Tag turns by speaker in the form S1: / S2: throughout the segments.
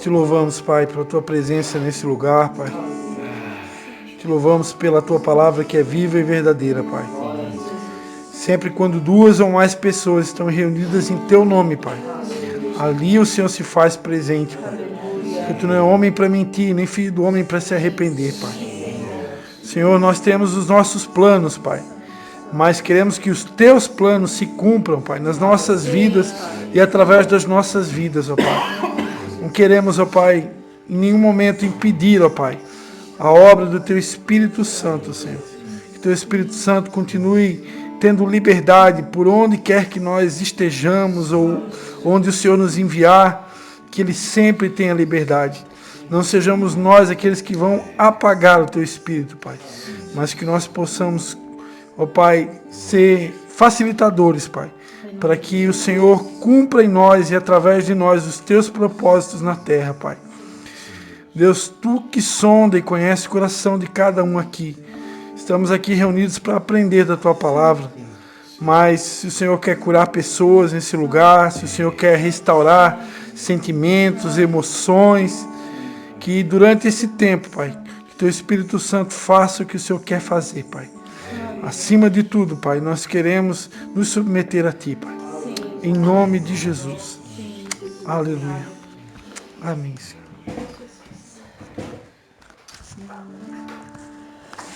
S1: Te louvamos, Pai, pela Tua presença nesse lugar, Pai. Te louvamos pela Tua palavra que é viva e verdadeira, Pai. Sempre quando duas ou mais pessoas estão reunidas em Teu nome, Pai, ali o Senhor se faz presente, Pai. Porque Tu não é homem para mentir, nem filho do homem para se arrepender, Pai. Senhor, nós temos os nossos planos, Pai, mas queremos que os Teus planos se cumpram, Pai, nas nossas vidas e através das nossas vidas, ó Pai. Não queremos, ó Pai, em nenhum momento impedir, ó Pai, a obra do Teu Espírito Santo, Senhor. Que Teu Espírito Santo continue tendo liberdade por onde quer que nós estejamos ou onde o Senhor nos enviar, que Ele sempre tenha liberdade. Não sejamos nós aqueles que vão apagar o Teu Espírito, Pai, mas que nós possamos, ó Pai, ser facilitadores, Pai, para que o Senhor cumpra em nós e através de nós os Teus propósitos na terra, Pai. Deus, Tu que sonda e conhece o coração de cada um aqui. Estamos aqui reunidos para aprender da Tua palavra, mas se o Senhor quer curar pessoas nesse lugar, se o Senhor quer restaurar sentimentos, emoções, que durante esse tempo, Pai, que Teu Espírito Santo faça o que o Senhor quer fazer, Pai. Acima de tudo, Pai, nós queremos nos submeter a Ti, Pai. Em nome de Jesus. Aleluia. Amém, Senhor.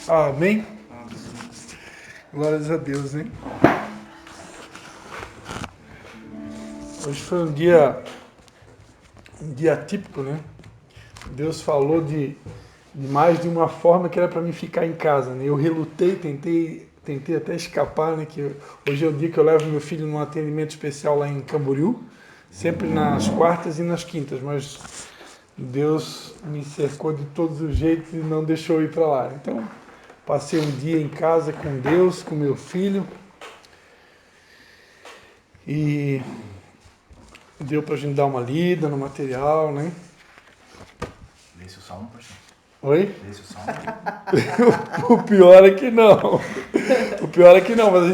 S1: Amém. Glórias a Deus, hein? Hoje foi um dia típico, né? Deus falou de mais de uma forma que era para mim ficar em casa, né? Eu relutei, tentei até escapar, né? Que hoje é o dia que eu levo meu filho num atendimento especial lá em Camboriú, sempre nas quartas e nas quintas, mas Deus me cercou de todos os jeitos e não deixou eu ir para lá. Então, passei um dia em casa com Deus, com meu filho, e deu para a gente dar uma lida no material, né?
S2: Lê-se o salmo, pastor.
S1: Oi?
S2: Lê-se o salmo.
S1: O pior é que não. O pior é que não, mas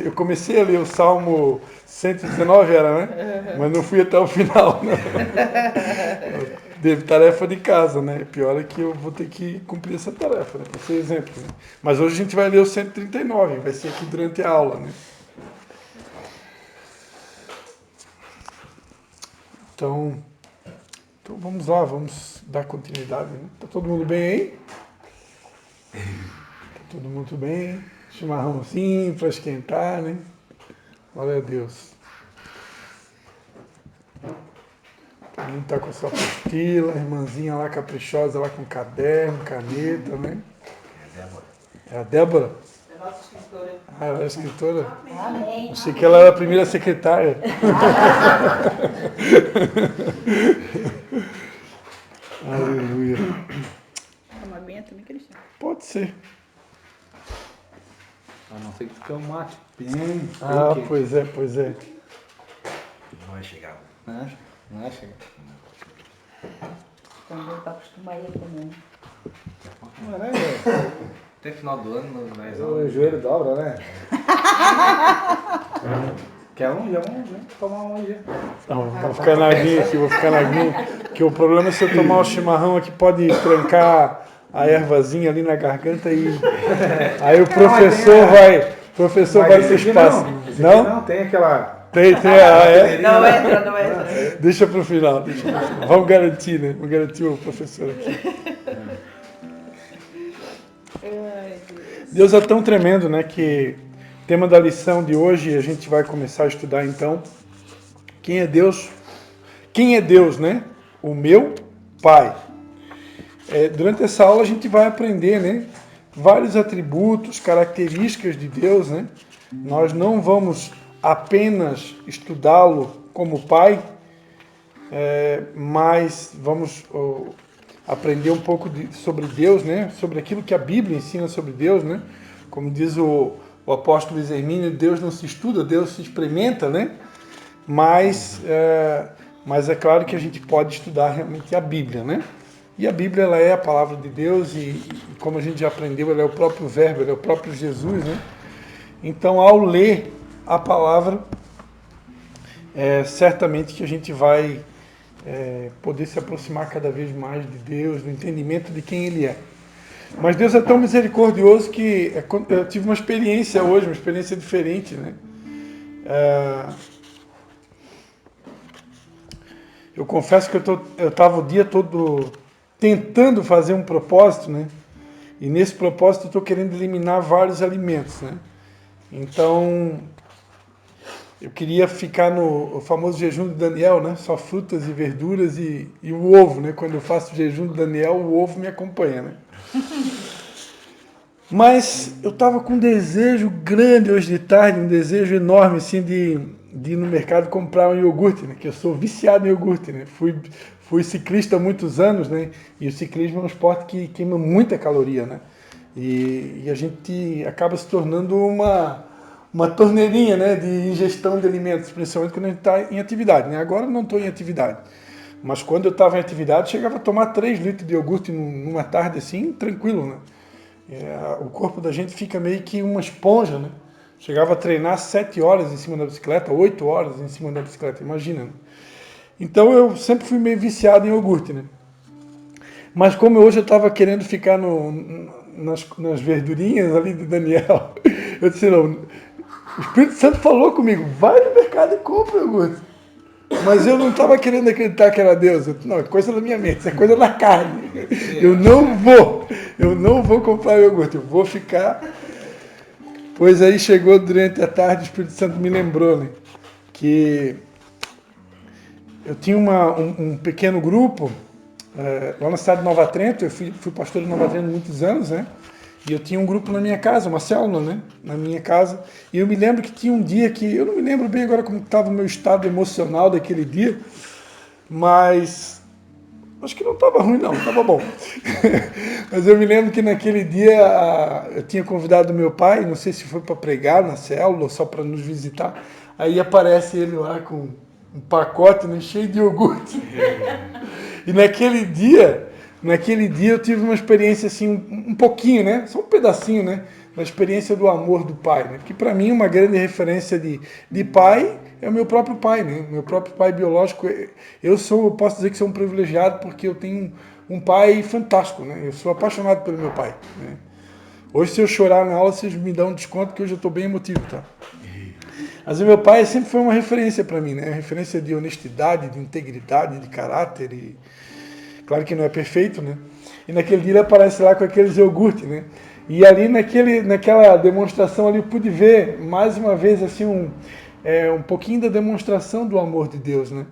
S1: eu comecei a ler o Salmo 119, era, né? Mas não fui até o final, não. Teve tarefa de casa, né? O pior é que eu vou ter que cumprir essa tarefa, né? Para ser exemplo, né? Mas hoje a gente vai ler o 139, vai ser aqui durante a aula, né? Então vamos lá, vamos dar continuidade, né? Tá todo mundo bem aí? Tá todo mundo bem? Chimarrãozinho para esquentar, né? Glória a Deus. A gente tá com a sua apostila, a irmãzinha lá caprichosa, lá com caderno, caneta, né? É a Débora?
S3: É a nossa escritora.
S1: Ah, ela é escritora?
S3: Amém.
S1: Achei que ela era a primeira secretária. Aleluia.
S3: Uma aguinha também, Cristiano.
S1: Pode ser.
S2: A não ser que fique um mate.
S1: Ah, pois é.
S2: Não vai chegar.
S4: Não vai chegar.
S3: Então, tá acostumado aí também.
S4: Não é, né, velho?
S2: Até final do ano, mas
S4: O joelho dobra, né? Quer um? Já vamos tomar um hoje.
S1: Não, vou ficar na aguinha aqui, que o problema é se eu tomar o chimarrão aqui, pode trancar a ervazinha ali na garganta e aí o professor vai ter espaço.
S4: Não, tem aquela...
S1: Tem, é.
S3: Não entra.
S1: Deixa pro final. Vamos garantir, né? Vamos garantir o professor aqui. Deus é tão tremendo, né, que o tema da lição de hoje a gente vai começar a estudar então. Quem é Deus? Quem é Deus, né? O meu Pai. Durante essa aula a gente vai aprender, né, vários atributos, características de Deus, né? Nós não vamos apenas estudá-lo como Pai, mas vamos aprender um pouco sobre Deus, né? Sobre aquilo que a Bíblia ensina sobre Deus, né? Como diz o apóstolo Luiz Hermínio, Deus não se estuda, Deus se experimenta, né? Mas é claro que a gente pode estudar realmente a Bíblia, né? E a Bíblia, ela é a palavra de Deus e como a gente já aprendeu, ela é o próprio Verbo, ela é o próprio Jesus, né? Então, ao ler a palavra, certamente que a gente vai poder se aproximar cada vez mais de Deus, do entendimento de quem Ele é. Mas Deus é tão misericordioso que eu tive uma experiência hoje, uma experiência diferente, né? Eu confesso que eu estava o dia todo tentando fazer um propósito, né? E nesse propósito eu estou querendo eliminar vários alimentos, né? Então, eu queria ficar no famoso jejum de Daniel, né? Só frutas e verduras e o ovo, né? Quando eu faço o jejum de Daniel, o ovo me acompanha, né? Mas eu estava com um desejo grande hoje de tarde, um desejo enorme, assim, de ir no mercado comprar um iogurte, né? Que eu sou viciado em iogurte, né? Fui ciclista há muitos anos, né? E o ciclismo é um esporte que queima muita caloria, né? E a gente acaba se tornando uma torneirinha, né? De ingestão de alimentos, principalmente quando a gente está em atividade, né? Agora eu não estou em atividade. Mas quando eu estava em atividade, chegava a tomar 3 litros de iogurte numa tarde assim, tranquilo, né? O corpo da gente fica meio que uma esponja, né? Chegava a treinar 7 horas em cima da bicicleta, 8 horas em cima da bicicleta, imagina. Né? Então eu sempre fui meio viciado em iogurte, né? Mas como hoje eu estava querendo ficar nas verdurinhas ali do Daniel, eu disse, não, o Espírito Santo falou comigo, vai no mercado e compra iogurte. Mas eu não estava querendo acreditar que era Deus. Não, é coisa da minha mente, é coisa da carne. Eu não vou comprar iogurte, eu vou ficar. Pois aí chegou durante a tarde, o Espírito Santo me lembrou, né, que eu tinha um pequeno grupo lá na cidade de Nova Trento. Eu fui pastor de Nova Trento há muitos anos, né? E eu tinha um grupo na minha casa, uma célula, né? Na minha casa. E eu me lembro que tinha um dia que... Eu não me lembro bem agora como estava o meu estado emocional daquele dia, mas... Acho que não estava ruim, não. Estava bom. Mas eu me lembro que naquele dia eu tinha convidado meu pai, não sei se foi para pregar na célula ou só para nos visitar. Aí aparece ele lá com um pacote, né, cheio de iogurte. E naquele dia eu tive uma experiência assim, um pouquinho, né? Só um pedacinho, né? Uma experiência do amor do pai, né? Que para mim uma grande referência de pai é o meu próprio pai, né? Meu próprio pai biológico. Eu posso dizer que sou um privilegiado porque eu tenho um pai fantástico, né? Eu sou apaixonado pelo meu pai, né? Hoje, se eu chorar na aula, vocês me dão um desconto, porque hoje eu estou bem emotivo, tá? Mas o meu pai sempre foi uma referência para mim, né? Referência de honestidade, de integridade, de caráter. E claro que não é perfeito, né? E naquele dia ele aparece lá com aqueles iogurtes, né? E ali naquela demonstração ali eu pude ver mais uma vez assim um pouquinho da demonstração do amor de Deus, né?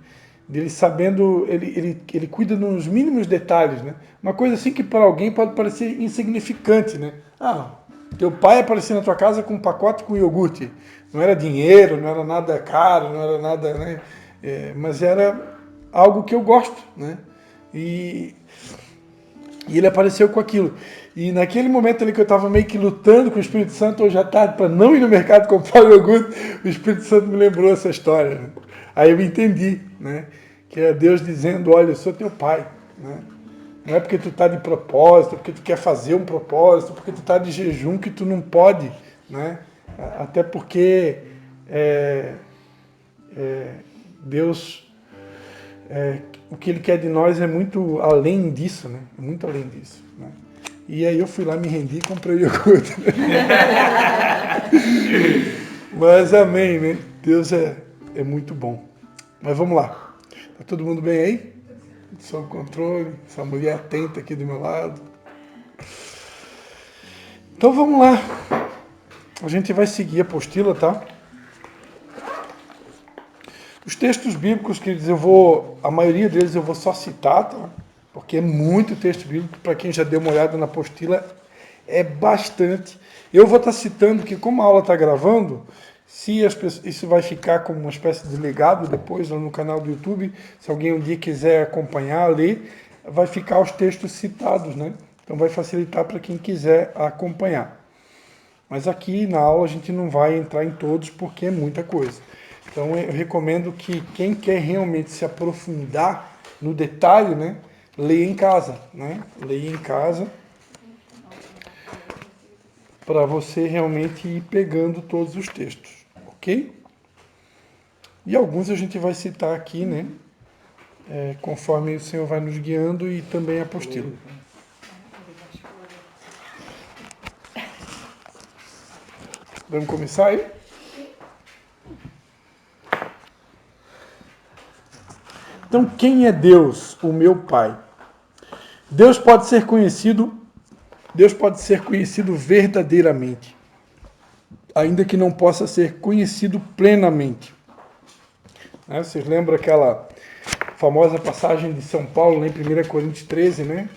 S1: Dele sabendo, ele cuida nos mínimos detalhes, né? Uma coisa assim que para alguém pode parecer insignificante, né? Ah, teu pai apareceu na tua casa com um pacote com iogurte. Não era dinheiro, não era nada caro, não era nada, né? Mas era algo que eu gosto, né? E ele apareceu com aquilo. E naquele momento ali que eu estava meio que lutando com o Espírito Santo hoje à tarde para não ir no mercado comprar o iogurte, o Espírito Santo me lembrou essa história. Né? Aí eu entendi, né? Que é Deus dizendo, olha, eu sou teu pai. Né? Não é porque tu está de propósito, porque tu quer fazer um propósito, porque tu está de jejum que tu não pode. Né? Até porque Deus... o que Ele quer de nós é muito além disso, né? É muito além disso. Né? E aí eu fui lá, me rendi e comprei o iogurte. Mas amém, né? Deus é muito bom. Mas vamos lá. Tá todo mundo bem aí? Sob controle, essa mulher atenta aqui do meu lado. Então vamos lá. A gente vai seguir a apostila, tá? Os textos bíblicos, queridos, a maioria deles eu vou só citar, tá? Porque é muito texto bíblico, para quem já deu uma olhada na apostila, é bastante. Eu vou estar citando que, como a aula está gravando, isso vai ficar como uma espécie de legado depois lá no canal do YouTube, se alguém um dia quiser acompanhar, ler, vai ficar os textos citados, né? Então vai facilitar para quem quiser acompanhar. Mas aqui na aula a gente não vai entrar em todos, porque é muita coisa. Então eu recomendo que quem quer realmente se aprofundar no detalhe, né, leia em casa, né? Leia em casa para você realmente ir pegando todos os textos, ok? E alguns a gente vai citar aqui, né, conforme o Senhor vai nos guiando, e também a apostila. Vamos começar aí? Então, quem é Deus, o meu Pai? Deus pode ser conhecido verdadeiramente, ainda que não possa ser conhecido plenamente. Vocês lembram aquela famosa passagem de São Paulo, lá em 1 Coríntios 13, né?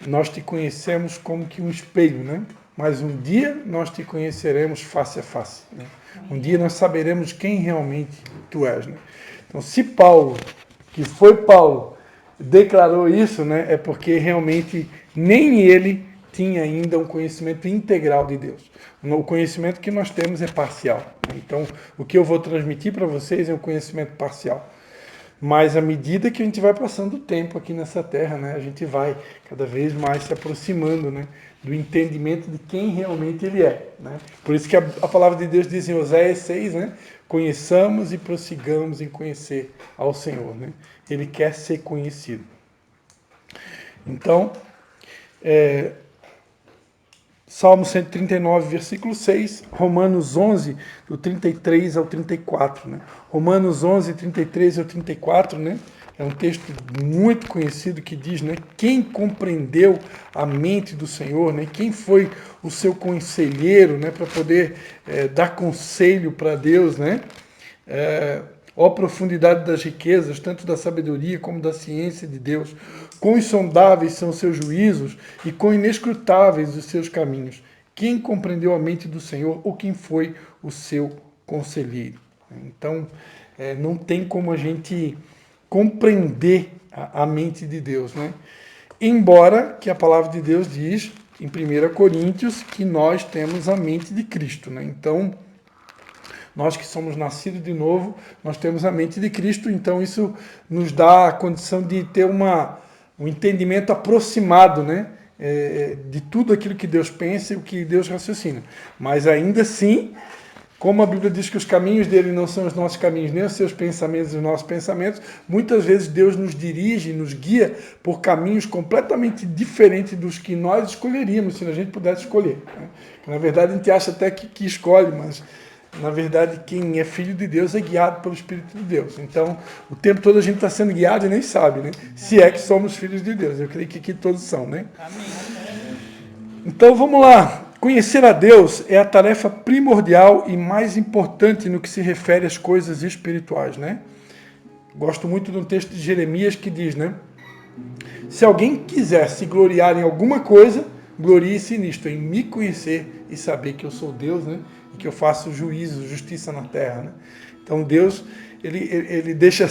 S1: Nós te conhecemos como que um espelho, né? Mas um dia nós te conheceremos face a face, né? Um dia nós saberemos quem realmente tu és, né? Então, se Paulo, que foi Paulo, declarou isso, né? É porque realmente nem ele tinha ainda um conhecimento integral de Deus. O conhecimento que nós temos é parcial. Então, o que eu vou transmitir para vocês é um conhecimento parcial. Mas à medida que a gente vai passando o tempo aqui nessa terra, né, a gente vai cada vez mais se aproximando, né, do entendimento de quem realmente ele é, né? Por isso que a palavra de Deus diz em Oséias 6, né, conheçamos e prossigamos em conhecer ao Senhor, né? Ele quer ser conhecido. Então, Salmo 139, versículo 6, Romanos 11, do 33 ao 34. Né? Romanos 11, 33 ao 34, né? É um texto muito conhecido que diz, né, quem compreendeu a mente do Senhor, né, quem foi o seu conselheiro, né, para poder dar conselho para Deus, né? Ó profundidade das riquezas, tanto da sabedoria como da ciência de Deus. Quão insondáveis são os seus juízos e quão inescrutáveis os seus caminhos. Quem compreendeu a mente do Senhor ou quem foi o seu conselheiro? Então, não tem como a gente compreender a mente de Deus, né? Embora que a palavra de Deus diz, em 1 Coríntios, que nós temos a mente de Cristo, né? Então, nós que somos nascidos de novo, nós temos a mente de Cristo, então isso nos dá a condição de ter um entendimento aproximado, né, de tudo aquilo que Deus pensa e o que Deus raciocina. Mas ainda assim, como a Bíblia diz que os caminhos dele não são os nossos caminhos, nem os seus pensamentos os nossos pensamentos, muitas vezes Deus nos dirige, nos guia por caminhos completamente diferentes dos que nós escolheríamos, se a gente pudesse escolher, né? Na verdade, a gente acha até que escolhe, mas na verdade, quem é filho de Deus é guiado pelo Espírito de Deus. Então, o tempo todo a gente está sendo guiado e nem sabe, né? Se é que somos filhos de Deus. Eu creio que aqui todos são, né? Amém. Então, vamos lá. Conhecer a Deus é a tarefa primordial e mais importante no que se refere às coisas espirituais, né? Gosto muito de um texto de Jeremias que diz, né? Se alguém quiser se gloriar em alguma coisa, glorie-se nisto, em me conhecer e saber que eu sou Deus, né? E que eu faço juízo, justiça na terra, né? Então Deus, ele deixa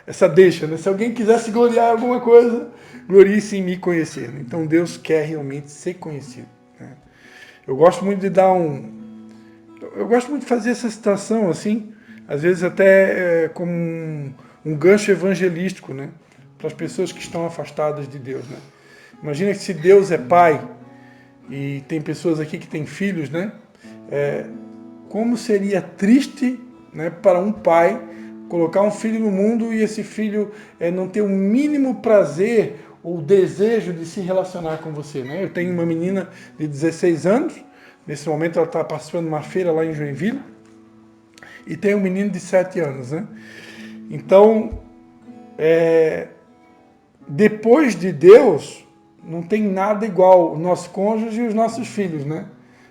S1: essa deixa, né? Se alguém quiser se gloriar em alguma coisa, glorie-se em me conhecer, né? Então Deus quer realmente ser conhecido, né? Eu gosto muito de fazer essa citação assim, às vezes até como um gancho evangelístico, né? Para as pessoas que estão afastadas de Deus, né? Imagina que se Deus é pai e tem pessoas aqui que têm filhos, né? Como seria triste, né, para um pai colocar um filho no mundo e esse filho não ter o mínimo prazer ou desejo de se relacionar com você, né? Eu tenho uma menina de 16 anos, nesse momento ela está participando de uma feira lá em Joinville, e tem um menino de 7 anos, né? Então, depois de Deus, não tem nada igual o nosso cônjuge e os nossos filhos, né?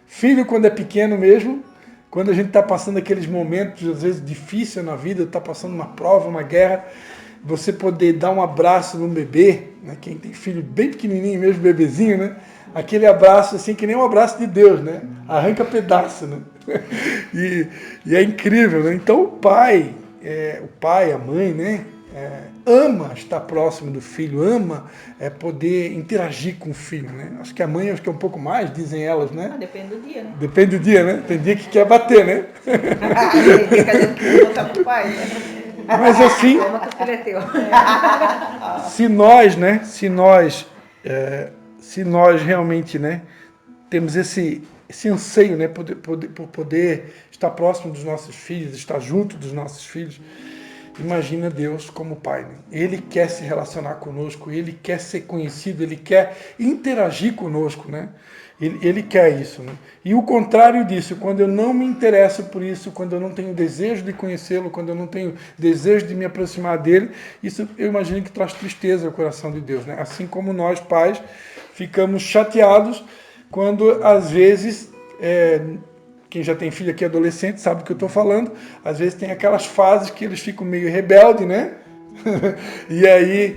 S1: Filho, quando é pequeno mesmo, quando a gente está passando aqueles momentos, às vezes, difíceis na vida, está passando uma prova, uma guerra, você poder dar um abraço num bebê, né? Quem tem filho bem pequenininho mesmo, bebezinho, né? Aquele abraço, assim, que nem um abraço de Deus, né? Arranca pedaço, né? E é incrível, né? Então, o pai, a mãe, né? Ama estar próximo do filho, ama poder interagir com o filho, né? Acho que a mãe é um pouco mais, dizem elas, né?
S3: Depende do dia, né?
S1: Depende do dia, né? Tem dia que quer bater, né?
S3: Tem dia que a gente quer voltar pro pai, né?
S1: Mas assim, se nós realmente, né, temos esse anseio, né, por poder estar próximo dos nossos filhos, estar junto dos nossos filhos, imagina Deus como Pai. Né? Ele quer se relacionar conosco, Ele quer ser conhecido, Ele quer interagir conosco, né? Ele quer isso. Né? E o contrário disso, quando eu não me interesso por isso, quando eu não tenho desejo de conhecê-lo, quando eu não tenho desejo de me aproximar dele, isso eu imagino que traz tristeza ao coração de Deus. Né? Assim como nós, pais, ficamos chateados quando, às vezes, quem já tem filho aqui adolescente sabe do que eu estou falando, às vezes tem aquelas fases que eles ficam meio rebeldes, né? E aí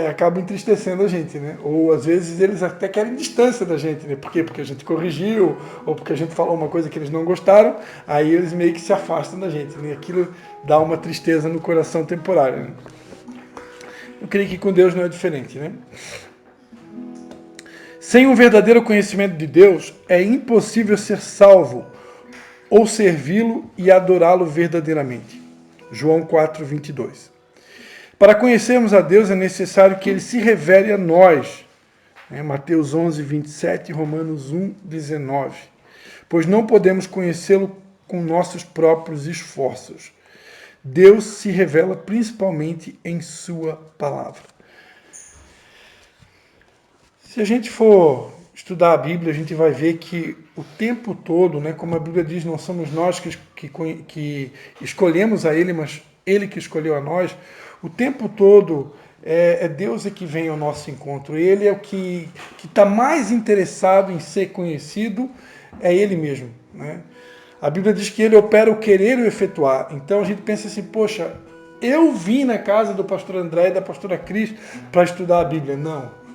S1: acaba entristecendo a gente, né? Ou às vezes eles até querem distância da gente, né? Por quê? Porque a gente corrigiu, ou porque a gente falou uma coisa que eles não gostaram, aí eles meio que se afastam da gente, né? Aquilo dá uma tristeza no coração temporária, né? Eu creio que com Deus não é diferente, né? Sem um verdadeiro conhecimento de Deus, é impossível ser salvo ou servi-lo e adorá-lo verdadeiramente. João 4:22. Para conhecermos a Deus é necessário que Ele se revele a nós. Mateus 11:27 e Romanos 1:19. Pois não podemos conhecê-lo com nossos próprios esforços. Deus se revela principalmente em Sua palavra. Se a gente for estudar a Bíblia, a gente vai ver que o tempo todo, né, como a Bíblia diz, não somos nós que escolhemos a Ele, mas Ele que escolheu a nós. O tempo todo é Deus que vem ao nosso encontro. Ele é o que está mais interessado em ser conhecido, é Ele mesmo. Né? A Bíblia diz que Ele opera o querer e o efetuar. Então a gente pensa assim, poxa, eu vim na casa do pastor André e da pastora Cris para estudar a Bíblia. Não.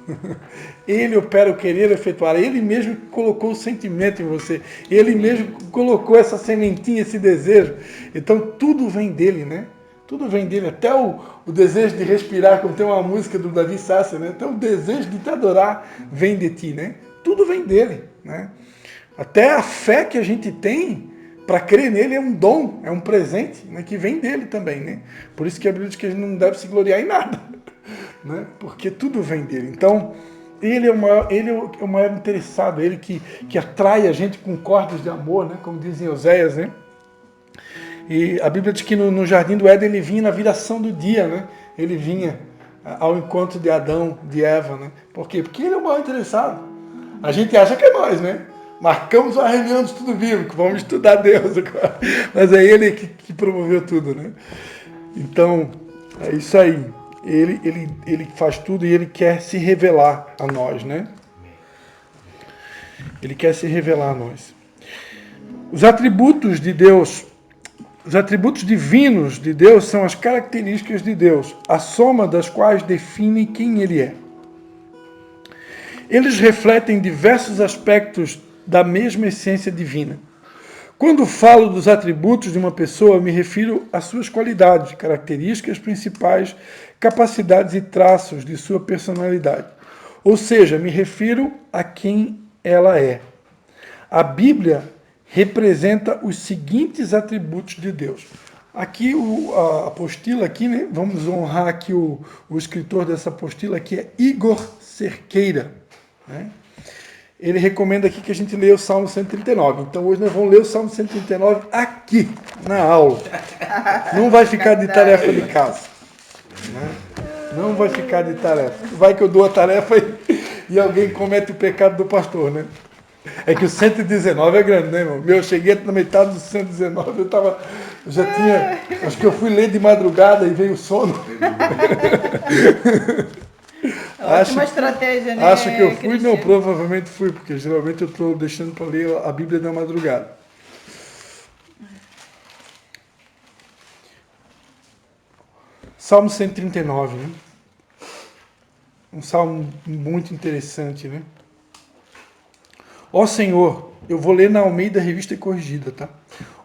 S1: Ele opera o querer e efetuar. Ele mesmo colocou o sentimento em você. Ele mesmo colocou essa sementinha, esse desejo. Então tudo vem dele, né? Tudo vem dele. Até o desejo de respirar, como tem uma música do Davi Sasser, né? Até o desejo de te adorar vem de ti, né? Tudo vem dele, né? Até a fé que a gente tem para crer nele é um dom, é um presente, né? Que vem dele também, né? Por isso que a Bíblia diz que a gente não deve se gloriar em nada. Né? Porque tudo vem dele. Então, ele é o maior interessado, ele que atrai a gente com cordas de amor, né? Como dizem Oséias, né? E a Bíblia diz que no jardim do Éden ele vinha na viração do dia, né? Ele vinha ao encontro de Adão, de Eva, né? Por quê? Porque ele é o maior interessado. A gente acha que é nós, né? Marcamos uma reunião de estudo bíblico, vamos estudar Deus agora. Mas é ele que promoveu tudo, né? Então, é isso aí. Ele faz tudo e ele quer se revelar a nós, né? Ele quer se revelar a nós. Os atributos de Deus, os atributos divinos de Deus são as características de Deus, a soma das quais define quem Ele é. Eles refletem diversos aspectos da mesma essência divina. Quando falo dos atributos de uma pessoa, me refiro às suas qualidades, características principais, capacidades e traços de sua personalidade. Ou seja, me refiro a quem ela é. A Bíblia representa os seguintes atributos de Deus. Aqui a apostila, aqui, né? Vamos honrar aqui o escritor dessa apostila, que é Igor Cerqueira. Né? Ele recomenda aqui que a gente leia o Salmo 139. Então hoje nós vamos ler o Salmo 139 aqui, na aula. Não vai ficar de tarefa de casa. Né? Não vai ficar de tarefa. Vai que eu dou a tarefa e alguém comete o pecado do pastor, né? É que o 119 é grande, né, irmão? Eu cheguei na metade do 119, eu já tinha... Acho que eu fui ler de madrugada e veio o sono.
S3: Ótima estratégia, né?
S1: Acho que eu fui?
S3: Cristiano?
S1: Não, provavelmente fui, porque geralmente eu estou deixando para ler a Bíblia na madrugada. Salmo 139, né? Um salmo muito interessante, né? Ó Senhor, eu vou ler na Almeida Revista Corrigida, tá?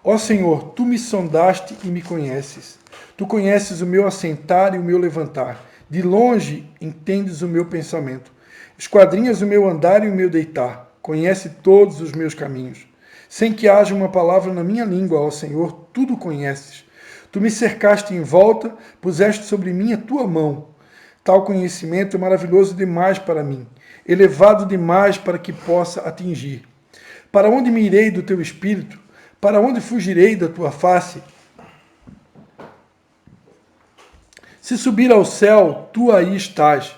S1: Ó Senhor, Tu me sondaste e me conheces. Tu conheces o meu assentar e o meu levantar. De longe entendes o meu pensamento. Esquadrinhas o meu andar e o meu deitar. Conhece todos os meus caminhos. Sem que haja uma palavra na minha língua, ó Senhor, tudo conheces. Tu me cercaste em volta, puseste sobre mim a tua mão. Tal conhecimento é maravilhoso demais para mim, elevado demais para que possa atingir. Para onde me irei do teu espírito? Para onde fugirei da tua face? Se subir ao céu, tu aí estás.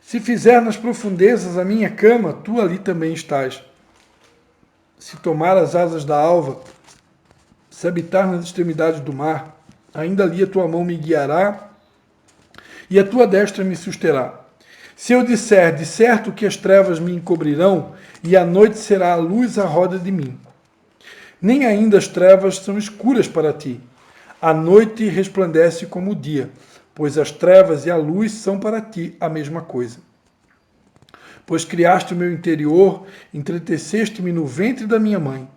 S1: Se fizer nas profundezas a minha cama, tu ali também estás. Se tomar as asas da alva, se habitar nas extremidades do mar, ainda ali a tua mão me guiará e a tua destra me susterá. Se eu disser, de certo que as trevas me encobrirão, e a noite será a luz à roda de mim. Nem ainda as trevas são escuras para ti. A noite resplandece como o dia, pois as trevas e a luz são para ti a mesma coisa. Pois criaste o meu interior, entreteceste-me no ventre da minha mãe.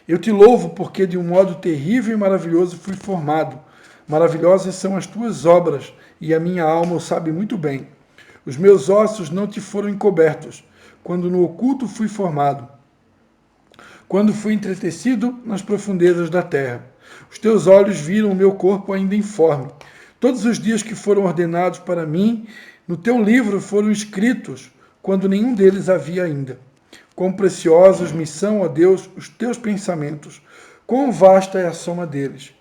S1: Eu te louvo porque de um modo terrível e maravilhoso fui formado. Maravilhosas são as tuas obras, e a minha alma o sabe muito bem. Os meus ossos não te foram encobertos, quando no oculto fui formado, quando fui entretecido nas profundezas da terra. Os teus olhos viram o meu corpo ainda informe. Todos os dias que foram ordenados para mim, no teu livro foram escritos, quando nenhum deles havia ainda. Quão preciosos me são, ó Deus, os teus pensamentos, quão vasta é a soma deles.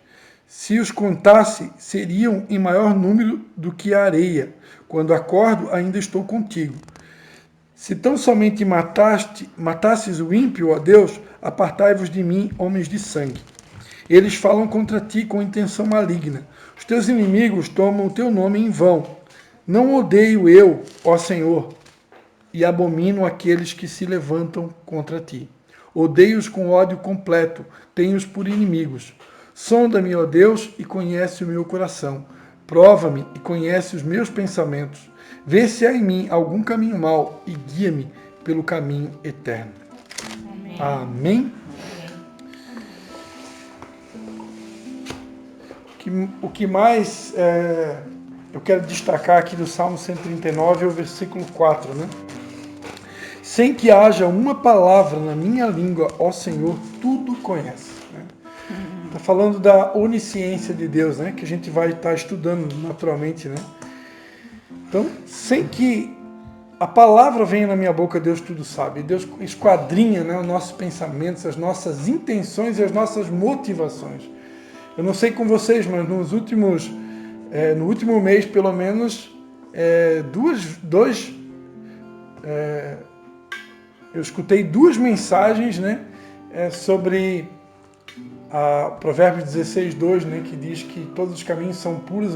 S1: Se os contasse, seriam em maior número do que a areia. Quando acordo, ainda estou contigo. Se tão somente matasses o ímpio, ó Deus, apartai-vos de mim, homens de sangue. Eles falam contra ti com intenção maligna. Os teus inimigos tomam o teu nome em vão. Não odeio eu, ó Senhor, e abomino aqueles que se levantam contra ti. Odeio-os com ódio completo, tenho-os por inimigos. Sonda-me, ó Deus, e conhece o meu coração. Prova-me e conhece os meus pensamentos. Vê se há em mim algum caminho mau e guia-me pelo caminho eterno. Amém. Amém? O que mais eu quero destacar aqui do Salmo 139 é o versículo 4, né? Sem que haja uma palavra na minha língua, ó Senhor, tudo conhece. Está falando da onisciência de Deus, né? Que a gente vai estar estudando naturalmente, né? Então, sem que a palavra venha na minha boca, Deus tudo sabe. Deus esquadrinha, né, os nossos pensamentos, as nossas intenções e as nossas motivações. Eu não sei com vocês, mas no último mês, pelo menos, eu escutei duas mensagens, né, sobre Provérbios 16:2, né, que diz que todos os caminhos são puros,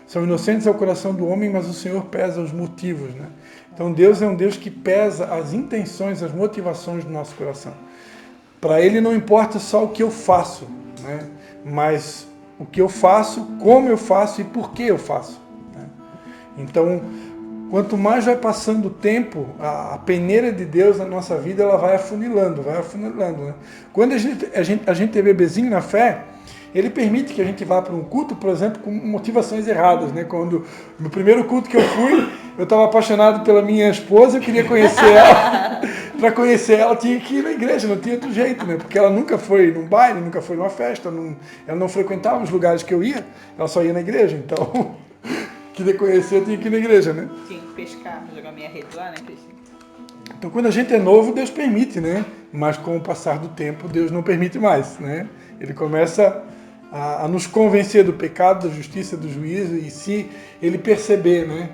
S1: são inocentes ao coração do homem, mas o Senhor pesa os motivos. Né? Então Deus é um Deus que pesa as intenções, as motivações do nosso coração. Para Ele não importa só o que eu faço, né, mas o que eu faço, como eu faço e por que eu faço. Né? Então, quanto mais vai passando o tempo, a peneira de Deus na nossa vida, ela vai afunilando. Né? Quando a gente é bebezinho na fé, Ele permite que a gente vá para um culto, por exemplo, com motivações erradas. Né? Quando no primeiro culto que eu fui, eu estava apaixonado pela minha esposa, eu queria conhecer ela. Para conhecer ela, tinha que ir na igreja, não tinha outro jeito, né? Porque ela nunca foi num baile, nunca foi numa festa, ela não frequentava os lugares que eu ia, ela só ia na igreja. Então, queria conhecer, eu tinha que ir na igreja, né?
S3: Tinha que pescar, jogar minha rede lá, né, Cristina?
S1: Então, quando a gente é novo, Deus permite, né? Mas com o passar do tempo, Deus não permite mais, né? Ele começa a nos convencer do pecado, da justiça, do juízo, e se Ele perceber, né?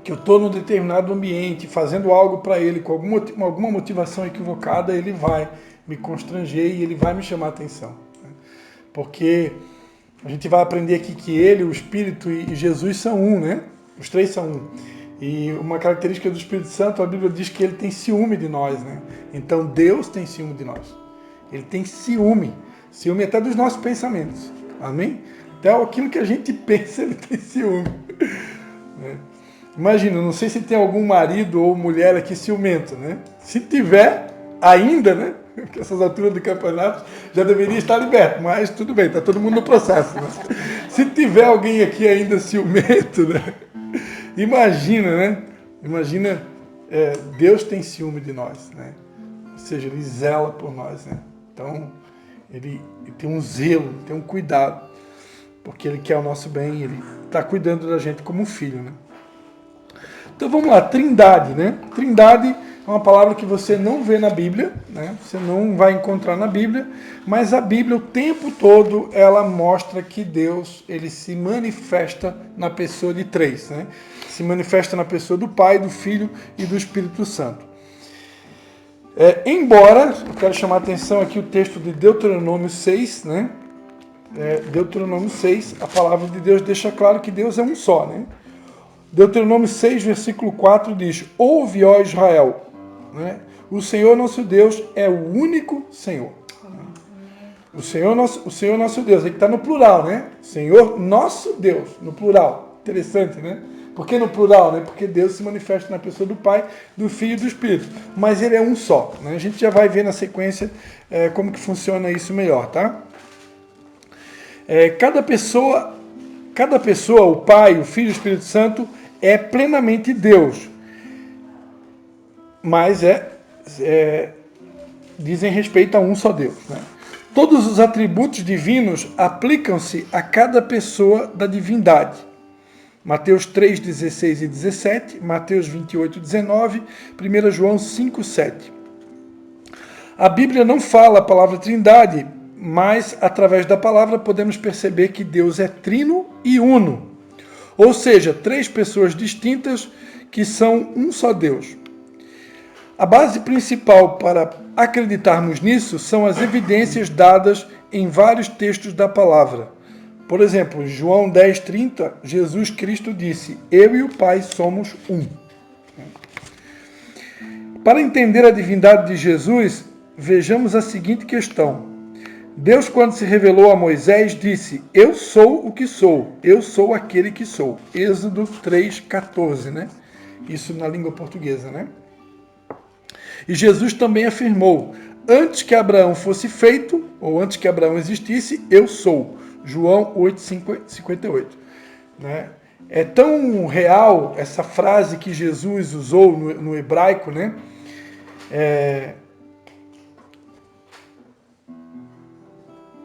S1: Que eu estou num determinado ambiente, fazendo algo para Ele, com alguma motivação equivocada, Ele vai me constranger e Ele vai me chamar a atenção. Né? Porque a gente vai aprender aqui que Ele, o Espírito e Jesus são um, né? Os três são um. E uma característica do Espírito Santo, a Bíblia diz que Ele tem ciúme de nós, né? Então Deus tem ciúme de nós. Ele tem ciúme até dos nossos pensamentos. Amém? Até aquilo que a gente pensa, Ele tem ciúme. Né? Imagina, não sei se tem algum marido ou mulher aqui ciumento, né? Se tiver, ainda, né? Porque essas alturas do campeonato já deveria estar liberto, mas tudo bem, está todo mundo no processo. Né? Se tiver alguém aqui ainda ciumento, né? Imagina, né? Imagina, Deus tem ciúme de nós, né? Ou seja, Ele zela por nós, né? Então, ele tem um zelo, tem um cuidado, porque Ele quer o nosso bem, Ele está cuidando da gente como um filho, né? Então vamos lá, Trindade, né? Trindade é uma palavra que você não vê na Bíblia, né? Você não vai encontrar na Bíblia, mas a Bíblia o tempo todo ela mostra que Deus ele se manifesta na pessoa de três, né? Se manifesta na pessoa do Pai, do Filho e do Espírito Santo. Embora, eu quero chamar a atenção aqui o texto de Deuteronômio 6, né? Deuteronômio 6, a palavra de Deus deixa claro que Deus é um só, né? Deuteronômio 6, versículo 4 diz: Ouve, ó Israel, né? O Senhor nosso Deus é o único Senhor. O Senhor nosso Deus, aqui está no plural, né? Senhor nosso Deus, no plural. Interessante, né? Por que no plural, né? Porque Deus se manifesta na pessoa do Pai, do Filho e do Espírito. Mas ele é um só, né? A gente já vai ver na sequência como que funciona isso melhor, tá? Cada pessoa, o Pai, o Filho e o Espírito Santo, é plenamente Deus. Mas dizem respeito a um só Deus, né? Todos os atributos divinos aplicam-se a cada pessoa da divindade. Mateus 3, 16 e 17, Mateus 28, 19, 1 João 5, 7. A Bíblia não fala a palavra trindade, mas através da palavra podemos perceber que Deus é trino e uno. Ou seja, três pessoas distintas que são um só Deus. A base principal para acreditarmos nisso são as evidências dadas em vários textos da palavra. Por exemplo, em João 10:30, Jesus Cristo disse: Eu e o Pai somos um. Para entender a divindade de Jesus, vejamos a seguinte questão. Deus, quando se revelou a Moisés, disse: Eu sou o que sou, eu sou aquele que sou. Êxodo 3:14, né? Isso na língua portuguesa, né? E Jesus também afirmou: Antes que Abraão fosse feito, ou antes que Abraão existisse, eu sou. João 8:58. Né? É tão real essa frase que Jesus usou no hebraico, né?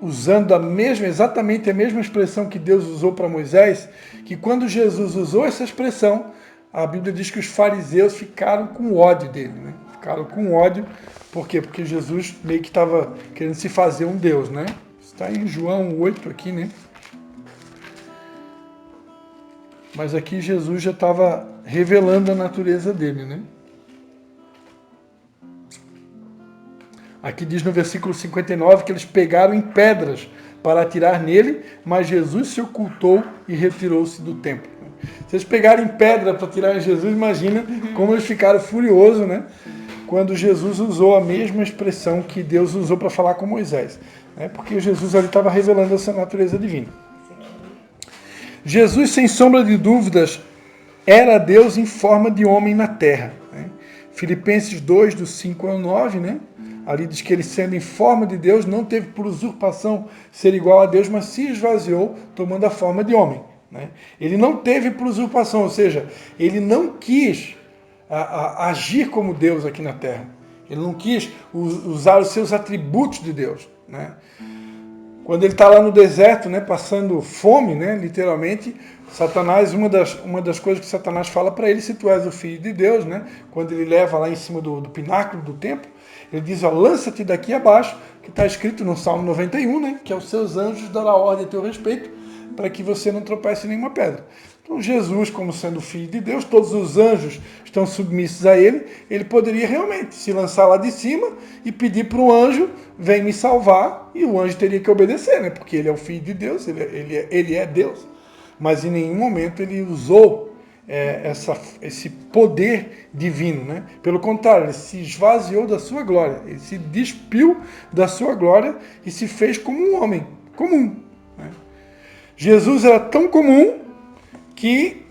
S1: Usando exatamente a mesma expressão que Deus usou para Moisés, que quando Jesus usou essa expressão, a Bíblia diz que os fariseus ficaram com ódio dele, né? Ficaram com ódio, por quê? Porque Jesus meio que estava querendo se fazer um Deus, né? Está em João 8 aqui, né? Mas aqui Jesus já estava revelando a natureza dele, né? Aqui diz no versículo 59 que eles pegaram em pedras para atirar nele, mas Jesus se ocultou e retirou-se do templo. Se eles pegarem pedra para atirar em Jesus, imagina como eles ficaram furiosos, né? Quando Jesus usou a mesma expressão que Deus usou para falar com Moisés. Né? Porque Jesus ali estava revelando essa natureza divina. Jesus, sem sombra de dúvidas, era Deus em forma de homem na terra. Né? Filipenses 2, do 5 ao 9, né? Ali diz que ele, sendo em forma de Deus, não teve por usurpação ser igual a Deus, mas se esvaziou, tomando a forma de homem. Né? Ele não teve por usurpação, ou seja, ele não quis agir como Deus aqui na terra. Ele não quis usar os seus atributos de Deus. Né? Quando ele está lá no deserto, né, passando fome, né, literalmente, Satanás, uma das coisas que Satanás fala para ele, se tu és o filho de Deus, né, quando ele leva lá em cima do pináculo do templo, ele diz, ó, lança-te daqui abaixo, que está escrito no Salmo 91, né, que aos seus anjos dará ordem a teu respeito, para que você não tropece em nenhuma pedra. Então Jesus, como sendo filho de Deus, todos os anjos estão submissos a ele, ele poderia realmente se lançar lá de cima e pedir para o anjo, vem me salvar, e o anjo teria que obedecer, né? Porque ele é o filho de Deus, ele é Deus. Mas em nenhum momento ele usou esse poder divino, né? Pelo contrário, ele se esvaziou da sua glória, ele se despiu da sua glória e se fez como um homem comum. Né? Jesus era tão comum que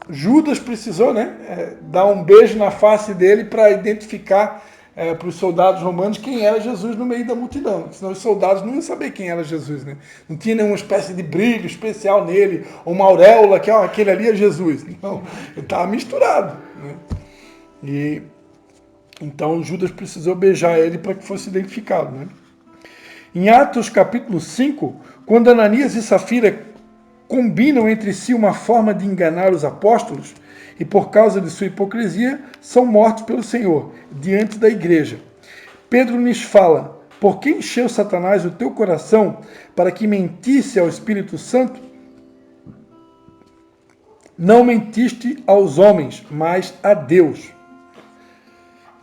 S1: Judas precisou, né, dar um beijo na face dele para identificar para os soldados romanos quem era Jesus no meio da multidão. Senão os soldados não iam saber quem era Jesus. Né? Não tinha nenhuma espécie de brilho especial nele, ou uma auréola, que aquele ali é Jesus. Não, ele estava misturado. Né? E então Judas precisou beijar ele para que fosse identificado. Né? Em Atos capítulo 5, quando Ananias e Safira combinam entre si uma forma de enganar os apóstolos e, por causa de sua hipocrisia, são mortos pelo Senhor, diante da igreja. Pedro lhes fala: por que encheu Satanás o teu coração para que mentisse ao Espírito Santo? Não mentiste aos homens, mas a Deus.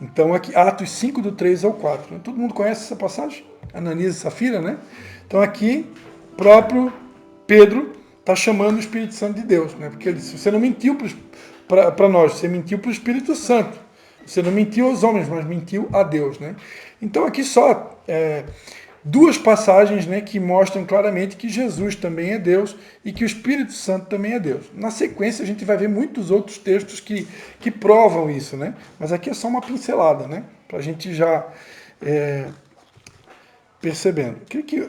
S1: Então, aqui, Atos 5, do 3 ao 4. Todo mundo conhece essa passagem? Ananias e Safira, né? Então, aqui, próprio Pedro está chamando o Espírito Santo de Deus, né? Porque ele disse: você não mentiu para nós, você mentiu para o Espírito Santo. Você não mentiu aos homens, mas mentiu a Deus, né? Então, aqui só duas passagens, né, que mostram claramente que Jesus também é Deus e que o Espírito Santo também é Deus. Na sequência, a gente vai ver muitos outros textos que provam isso, né? Mas aqui é só uma pincelada, né? Para a gente já percebendo.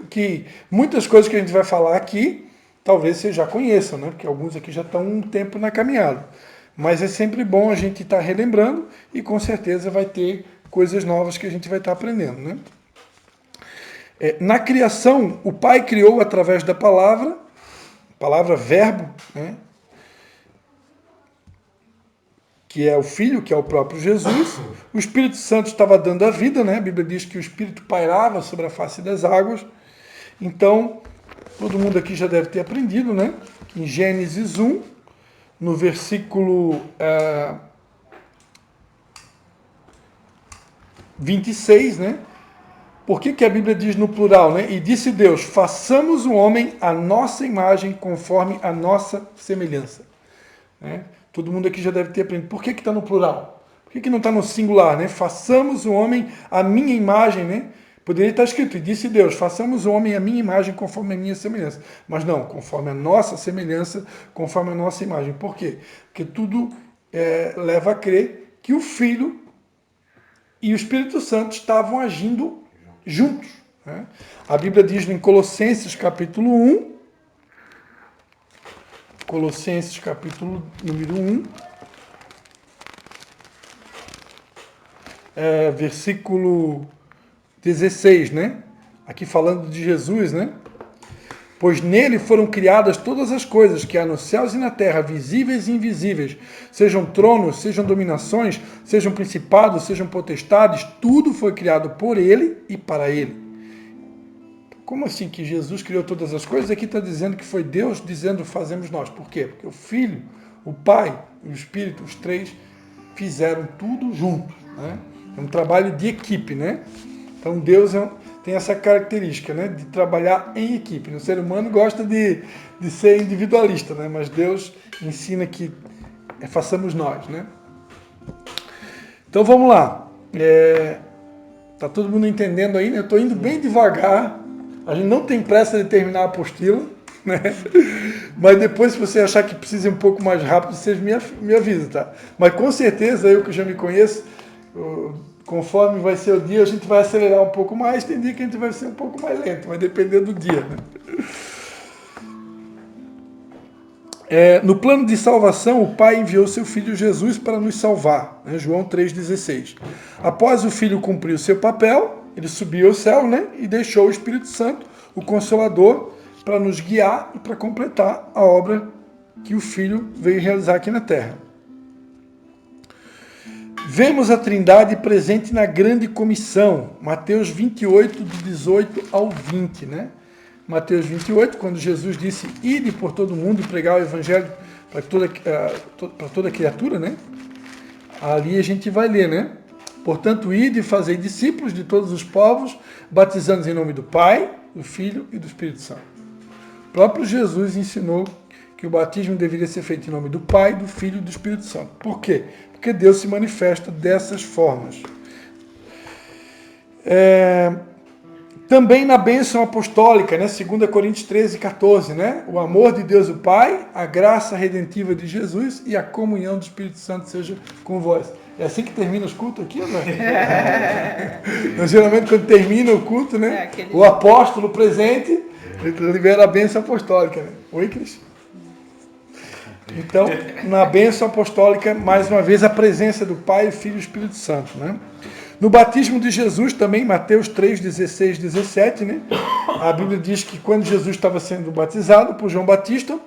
S1: Que muitas coisas que a gente vai falar aqui, talvez vocês já conheçam, né? Porque alguns aqui já estão um tempo na caminhada. Mas é sempre bom a gente estar relembrando e com certeza vai ter coisas novas que a gente vai estar aprendendo, né? Na criação, o Pai criou através da palavra verbo, né? Que é o Filho, que é o próprio Jesus. O Espírito Santo estava dando a vida, né? A Bíblia diz que o Espírito pairava sobre a face das águas. Então, todo mundo aqui já deve ter aprendido, né? Em Gênesis 1, no versículo 26, né? Por que a Bíblia diz no plural, né? E disse Deus: façamos o homem à nossa imagem, conforme a nossa semelhança. Né? Todo mundo aqui já deve ter aprendido. Por que está no plural? Por que não está no singular, né? Façamos o homem à minha imagem, né? Poderia estar escrito: e disse Deus, façamos o homem à minha imagem, conforme a minha semelhança. Mas não, conforme a nossa semelhança, conforme a nossa imagem. Por quê? Porque tudo leva a crer que o Filho e o Espírito Santo estavam agindo juntos. Né? A Bíblia diz em Colossenses capítulo 1, Colossenses capítulo número 1, versículo 16, né? Aqui falando de Jesus, né? Pois nele foram criadas todas as coisas que há nos céus e na terra, visíveis e invisíveis, sejam tronos, sejam dominações, sejam principados, sejam potestades, tudo foi criado por ele e para ele. Como assim que Jesus criou todas as coisas? Aqui está dizendo que foi Deus dizendo fazemos nós. Por quê? Porque o Filho, o Pai e o Espírito, os três, fizeram tudo juntos. Né? É um trabalho de equipe, né? Então Deus tem essa característica, né, de trabalhar em equipe. O ser humano gosta de ser individualista, né, mas Deus ensina que façamos nós. Né? Então vamos lá. Tá todo mundo entendendo aí? Né? Eu estou indo bem devagar. A gente não tem pressa de terminar a apostila. Né? Mas depois, se você achar que precisa ir um pouco mais rápido, vocês me avisam. Tá? Mas com certeza, eu que já me conheço, conforme vai ser o dia, a gente vai acelerar um pouco mais, tem dia que a gente vai ser um pouco mais lento, vai depender do dia. Né? No plano de salvação, o Pai enviou seu Filho Jesus para nos salvar. Né? João 3,16. Após o Filho cumprir o seu papel, ele subiu ao céu, né? E deixou o Espírito Santo, o Consolador, para nos guiar e para completar a obra que o Filho veio realizar aqui na Terra. Vemos a Trindade presente na grande comissão, Mateus 28, do 18 ao 20, né? Mateus 28, quando Jesus disse: ide por todo mundo e pregar o Evangelho para toda criatura, né? Ali a gente vai ler, né? Portanto, ide e fazei discípulos de todos os povos, batizando-os em nome do Pai, do Filho e do Espírito Santo. O próprio Jesus ensinou que o batismo deveria ser feito em nome do Pai, do Filho e do Espírito Santo. Por quê? Porque Deus se manifesta dessas formas. Também na bênção apostólica, né? 2 Coríntios 13, 14, né? O amor de Deus o Pai, a graça redentiva de Jesus e a comunhão do Espírito Santo seja com vós. É assim que termina os cultos aqui, né? Então, geralmente, quando termina o culto, né? O apóstolo presente libera a bênção apostólica, né? Oi, Cris? Então, na bênção apostólica, mais uma vez, a presença do Pai, Filho e Espírito Santo, né? No batismo de Jesus também, Mateus 3, 16, 17, né? A Bíblia diz que quando Jesus estava sendo batizado por João Batista,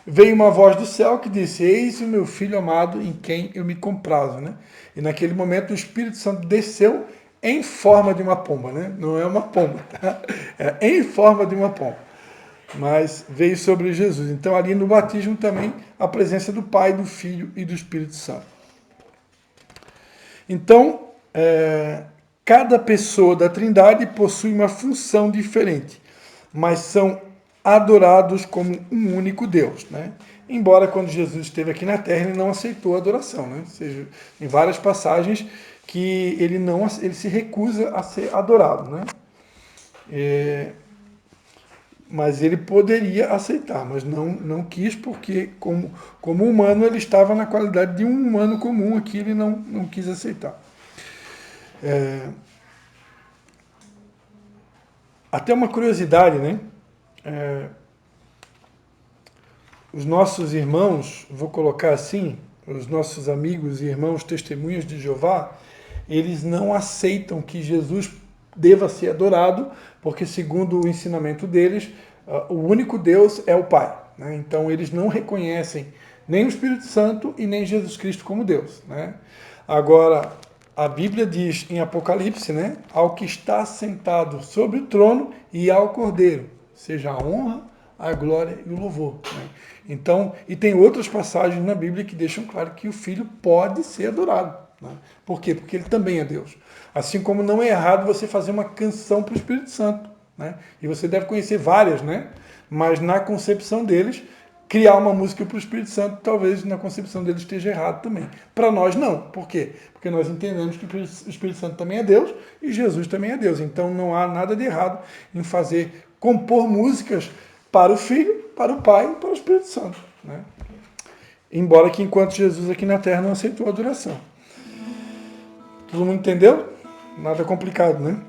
S1: veio uma voz do céu que disse: eis o meu filho amado em quem eu me comprazo, né? E naquele momento o Espírito Santo desceu em forma de uma pomba, né? Não é uma pomba, tá? É em forma de uma pomba. Mas veio sobre Jesus. Então ali no batismo também a presença do Pai, do Filho e do Espírito Santo. Então, cada pessoa da Trindade possui uma função diferente, mas são adorados como um único Deus, né? Embora quando Jesus esteve aqui na Terra ele não aceitou a adoração, né? Ou seja, em várias passagens que ele se recusa a ser adorado, né? Mas ele poderia aceitar, mas não quis, porque como humano ele estava na qualidade de um humano comum, aqui ele não quis aceitar. Até uma curiosidade, né? Os nossos irmãos, vou colocar assim, os nossos amigos e irmãos testemunhas de Jeová, eles não aceitam que Jesus deva ser adorado, porque segundo o ensinamento deles, o único Deus é o Pai, né? Então eles não reconhecem nem o Espírito Santo e nem Jesus Cristo como Deus, né? Agora, a Bíblia diz em Apocalipse, né, ao que está sentado sobre o trono e ao Cordeiro, seja a honra, a glória e o louvor, né? Então, e tem outras passagens na Bíblia que deixam claro que o Filho pode ser adorado, né? Por quê? Porque ele também é Deus. Assim como não é errado você fazer uma canção para o Espírito Santo, né? E você deve conhecer várias, né? Mas na concepção deles, criar uma música para o Espírito Santo, talvez na concepção deles esteja errado também. Para nós não. Por quê? Porque nós entendemos que o Espírito Santo também é Deus e Jesus também é Deus. Então não há nada de errado em compor músicas para o Filho, para o Pai e para o Espírito Santo, né? Embora que enquanto Jesus aqui na Terra não aceitou a adoração. Todo mundo entendeu? Nada complicado, né?